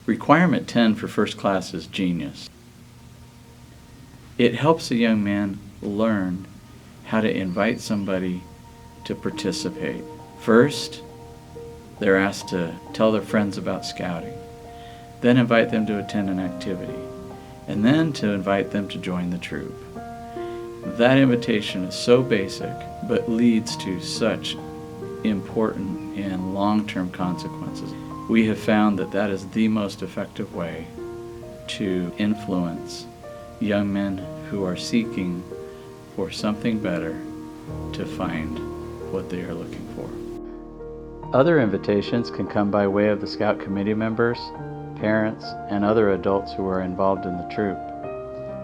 Requirement 10 for first class is genius. It helps a young man learn how to invite somebody to participate. First, they're asked to tell their friends about scouting, then invite them to attend an activity, and then to invite them to join the troop. That invitation is so basic, but leads to such important and long-term consequences. We have found that that is the most effective way to influence young men who are seeking for something better to find what they are looking for. Other invitations can come by way of the Scout committee members, parents, and other adults who are involved in the troop.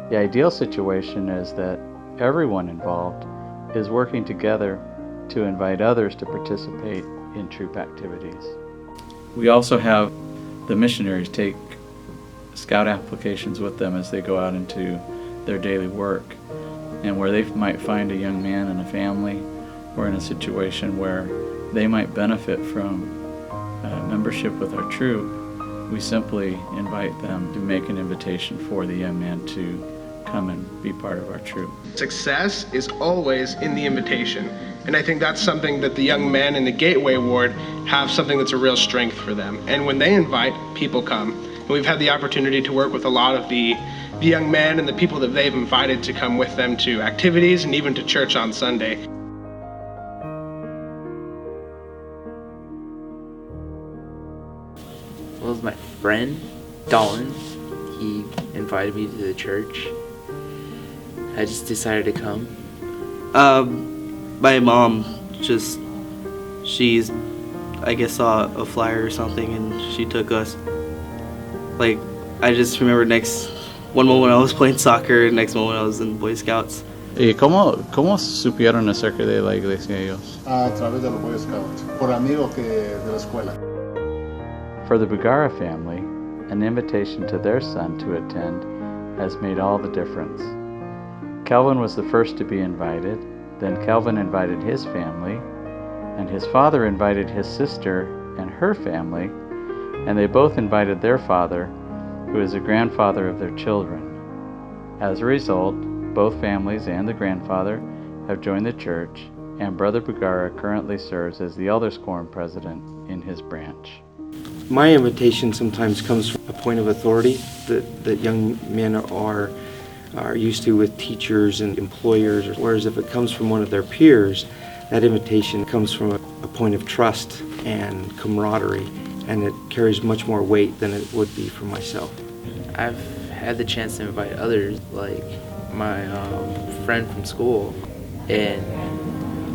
The ideal situation is that everyone involved is working together to invite others to participate in troop activities. We also have the missionaries take Scout applications with them as they go out into their daily work, and where they might find a young man and a family or in a situation where they might benefit from membership with our troop, we simply invite them to make an invitation for the young man to come and be part of our troop. Success is always in the invitation. And I think that's something that the young men in the Gateway Ward have, something that's a real strength for them. And when they invite, people come. And we've had the opportunity to work with a lot of the young men and the people that they've invited to come with them to activities and even to church on Sunday. Well, it was my friend, Dalton. He invited me to the church. I just decided to come. My mom she's, I guess, saw a flyer or something and she took us. Like, I just remember one moment I was playing soccer, next moment I was in Boy Scouts. ¿Y cómo supieron acerca de la iglesia ellos? A través de los Boy Scouts, por amigos de la escuela. For the Bugara family, an invitation to their son to attend has made all the difference. Calvin was the first to be invited, then Calvin invited his family, and his father invited his sister and her family, and they both invited their father, who is a grandfather of their children. As a result, both families and the grandfather have joined the church, and Brother Bugara currently serves as the Elders Quorum President in his branch. My invitation sometimes comes from a point of authority that young men are used to with teachers and employers, whereas if it comes from one of their peers, that invitation comes from a point of trust and camaraderie, and it carries much more weight than it would be for myself. I've had the chance to invite others, like my friend from school, and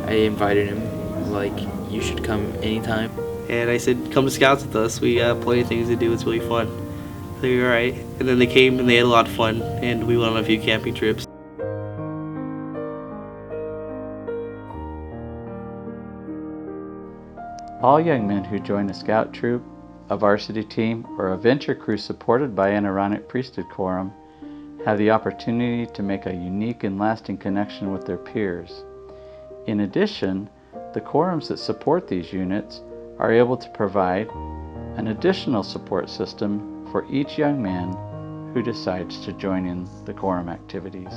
I invited him, like, you should come anytime. And I said, come to Scouts with us, we got plenty of things to do, it's really fun. So you're all right. And then they came and they had a lot of fun, and we went on a few camping trips. All young men who join a Scout troop, a varsity team, or a venture crew supported by an Aaronic Priesthood Quorum have the opportunity to make a unique and lasting connection with their peers. In addition, the quorums that support these units are able to provide an additional support system for each young man who decides to join in the quorum activities.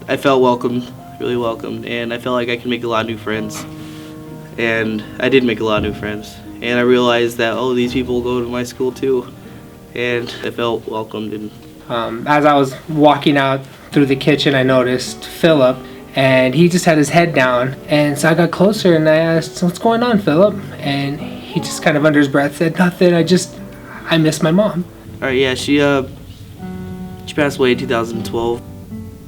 I felt welcomed, really welcomed, and I felt like I could make a lot of new friends. And I did make a lot of new friends. And I realized that, oh, these people go to my school too. And I felt welcomed. And as I was walking out through the kitchen, I noticed Philip, and he just had his head down. And so I got closer and I asked, what's going on, Philip? And he just kind of under his breath said, nothing, I miss my mom. All right, yeah, she passed away in 2012.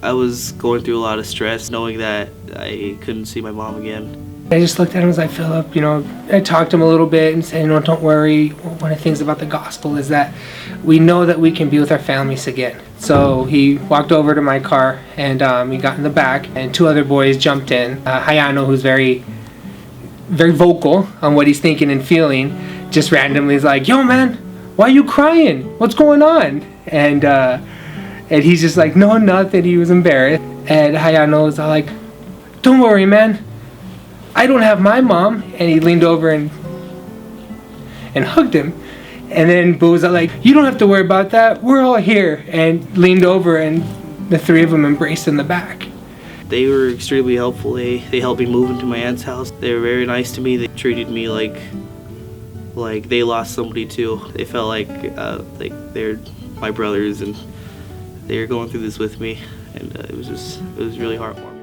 I was going through a lot of stress knowing that I couldn't see my mom again. I just looked at him and was like, Philip, I talked to him a little bit and said, don't worry. One of the things about the gospel is that we know that we can be with our families again. So he walked over to my car and he got in the back, and two other boys jumped in. Hayano, who's very, very vocal on what he's thinking and feeling, just randomly is like, yo man, why are you crying? What's going on? And he's just like, no, nothing. He was embarrassed. And Hayano was like, don't worry, man. I don't have my mom. And he leaned over and hugged him. And then Boo was like, "You don't have to worry about that. We're all here." And leaned over, and the three of them embraced in the back. They were extremely helpful. They helped me move into my aunt's house. They were very nice to me. They treated me like they lost somebody too. They felt like they're my brothers, and they were going through this with me, and it was really heartwarming.